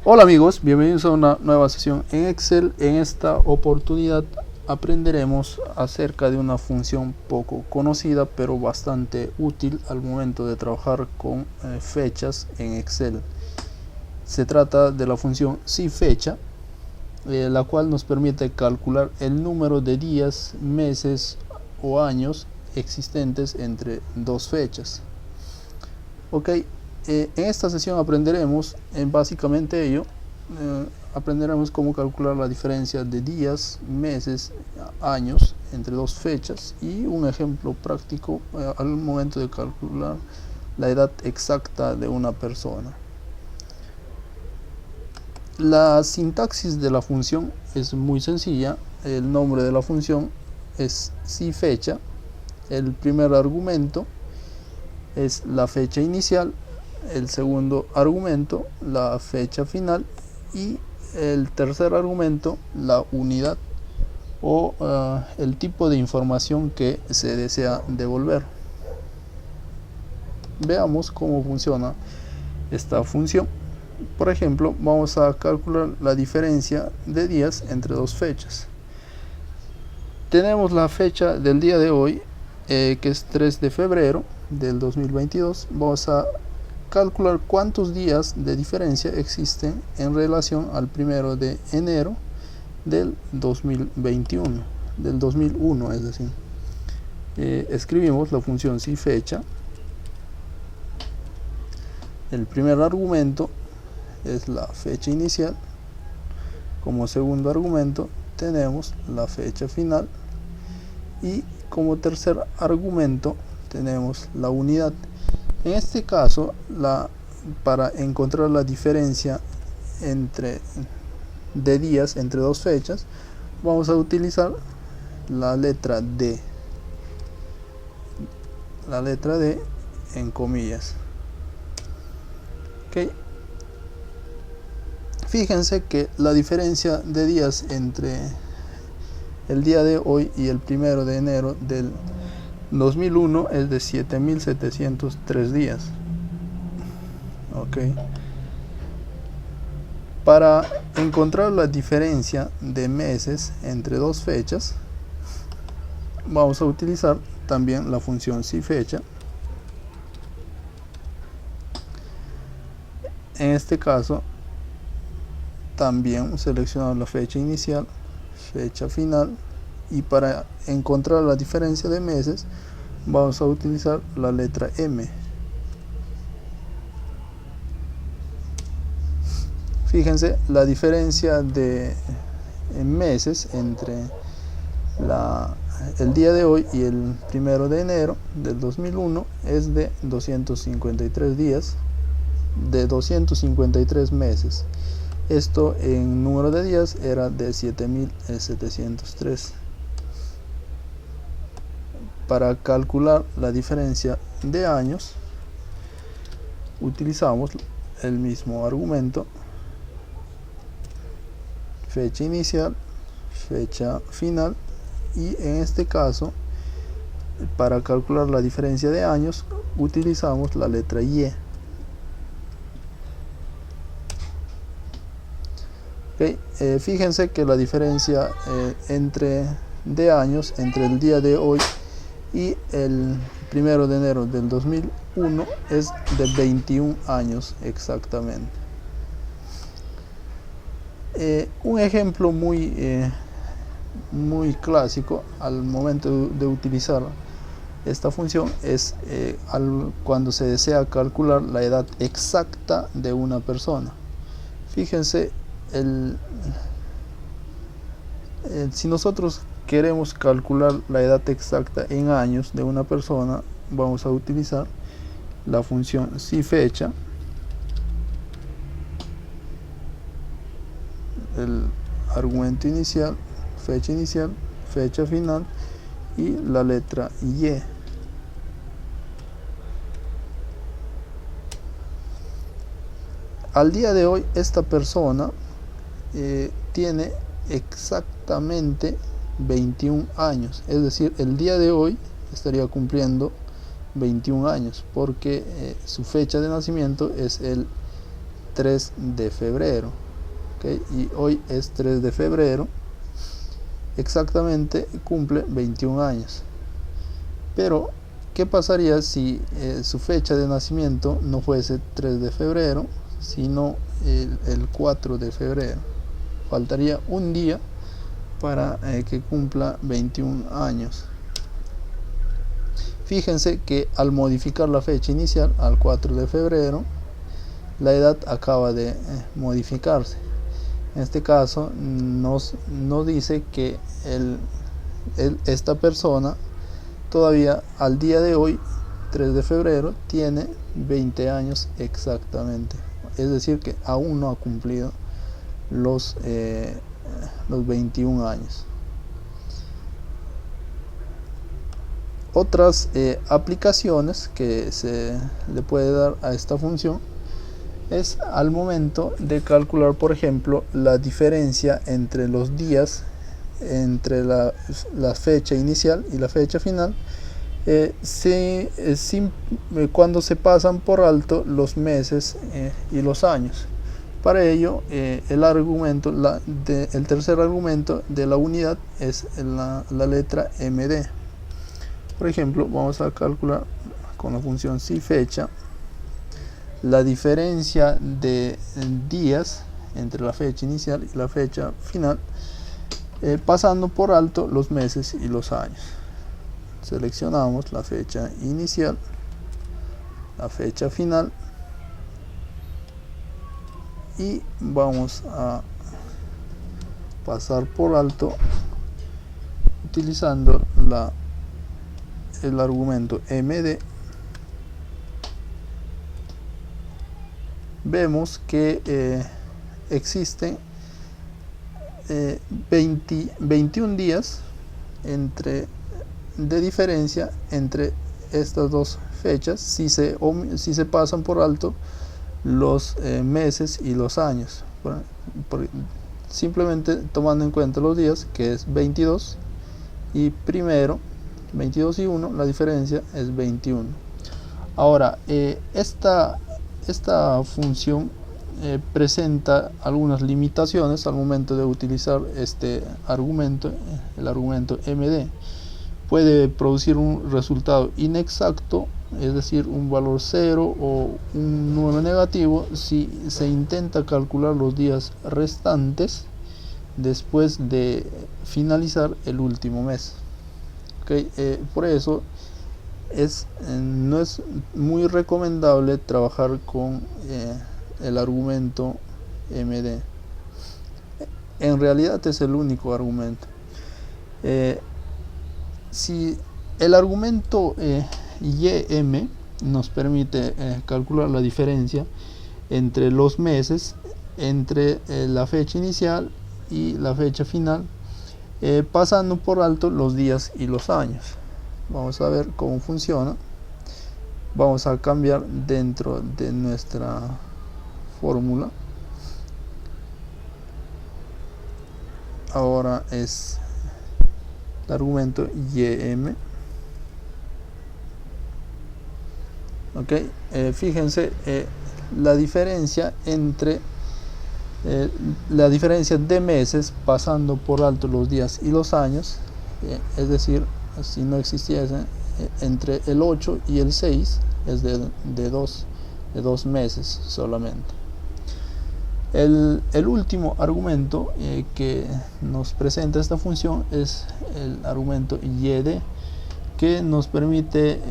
Hola amigos, bienvenidos a una nueva sesión en Excel. En esta oportunidad aprenderemos acerca de una función poco conocida pero bastante útil al momento de trabajar con fechas en Excel. Se trata de la función SIFECHA, la cual nos permite calcular el número de días, meses o años existentes entre dos fechas. Ok, en esta sesión aprenderemos básicamente ello. Aprenderemos cómo calcular la diferencia de días, meses, años entre dos fechas y un ejemplo práctico al momento de calcular la edad exacta de una persona. La sintaxis de la función es muy sencilla. El nombre de la función es SIFECHA. El primer argumento es la fecha inicial, el segundo argumento la fecha final y el tercer argumento la unidad o el tipo de información que se desea devolver. Veamos cómo funciona esta función. Por ejemplo, vamos a calcular la diferencia de días entre dos fechas. Tenemos la fecha del día de hoy, que es 3 de febrero del 2022. Vamos a calcular cuántos días de diferencia existen en relación al 1 de enero del 2021, del 2001, es decir. Escribimos la función SIFECHA. El primer argumento es la fecha inicial. Como segundo argumento tenemos la fecha final y como tercer argumento tenemos la unidad. En este caso, para encontrar la diferencia de días entre dos fechas, vamos a utilizar la letra D. La letra D en comillas. Okay. Fíjense que la diferencia de días entre el día de hoy y el 1 de enero del 2001 es de 7.703 días. Okay. Para encontrar la diferencia de meses entre dos fechas, vamos a utilizar también la función SIFECHA. En este caso, también seleccionamos la fecha inicial, fecha final, y para encontrar la diferencia de meses vamos a utilizar la letra M. Fíjense, la diferencia de meses entre el día de hoy y el 1 de enero del 2001 es de 253 días, de 253 meses. Esto en número de días era de 7.703. Para calcular la diferencia de años utilizamos el mismo argumento, fecha inicial, fecha final, y en este caso para calcular la diferencia de años utilizamos la letra Y. Okay. Fíjense que la diferencia de años entre el día de hoy y el 1 de enero del 2001 es de 21 años exactamente. Un ejemplo muy clásico al momento de utilizar esta función es cuando se desea calcular la edad exacta de una persona. Fíjense, si nosotros queremos calcular la edad exacta en años de una persona, vamos a utilizar la función SIFECHA. El argumento inicial, fecha final y la letra Y. Al día de hoy esta persona tiene exactamente 21 años, es decir, el día de hoy estaría cumpliendo 21 años porque su fecha de nacimiento es el 3 de febrero. ¿Okay? Y hoy es 3 de febrero, exactamente cumple 21 años. Pero ¿qué pasaría si su fecha de nacimiento no fuese 3 de febrero, sino el 4 de febrero? Faltaría un día para que cumpla 21 años. Fíjense que al modificar la fecha inicial al 4 de febrero, la edad acaba de modificarse. En este caso nos dice que esta persona todavía al día de hoy, 3 de febrero, tiene 20 años exactamente. Es decir, que aún no ha cumplido los 21 años. Otras aplicaciones que se le puede dar a esta función es al momento de calcular, por ejemplo, la diferencia entre los días entre la fecha inicial y la fecha final, cuando se pasan por alto los meses y los años. Para ello, el tercer argumento de la unidad es la letra MD. Por ejemplo, vamos a calcular con la función si_fecha la diferencia de días entre la fecha inicial y la fecha final, pasando por alto los meses y los años. Seleccionamos la fecha inicial, la fecha final, y vamos a pasar por alto utilizando el argumento MD. Vemos que existen 21 días de diferencia entre estas dos fechas si se pasan por alto los meses y los años. Simplemente tomando en cuenta los días, que es 22 y primero, 22 y 1, la diferencia es 21. Ahora, esta función presenta algunas limitaciones al momento de utilizar este argumento, el argumento MD. Puede producir un resultado inexacto, es decir, un valor 0 o un número negativo si se intenta calcular los días restantes después de finalizar el último mes. Por eso no es muy recomendable trabajar con el argumento MD. En realidad es el único argumento. Si el argumento YM nos permite calcular la diferencia entre los meses, entre la fecha inicial y la fecha final, pasando por alto los días y los años. Vamos a ver cómo funciona. Vamos a cambiar dentro de nuestra fórmula. Ahora es el argumento YM. Fíjense la diferencia entre la diferencia de meses pasando por alto los días y los años, es decir, si no existiese, entre el 8 y el 6 es de dos meses solamente. El último argumento que nos presenta esta función es el argumento YD, que nos permite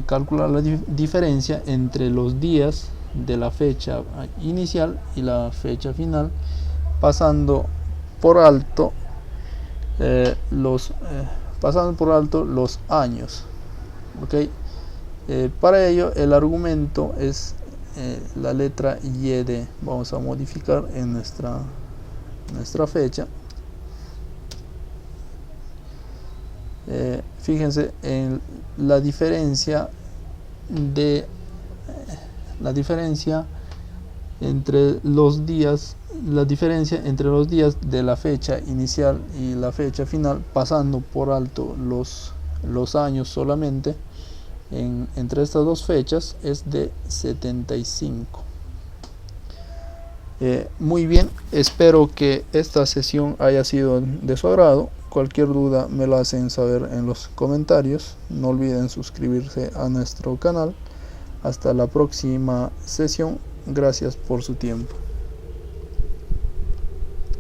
calcular la diferencia entre los días de la fecha inicial y la fecha final, pasando por alto los años. Para ello el argumento es la letra YD. Vamos a modificar en nuestra fecha. Fíjense en la diferencia entre los días de la fecha inicial y la fecha final, pasando por alto los años solamente, entre estas dos fechas es de 75. Muy bien, espero que esta sesión haya sido de su agrado. Cualquier duda me la hacen saber en los comentarios. No olviden suscribirse a nuestro canal. Hasta la próxima sesión. Gracias por su tiempo.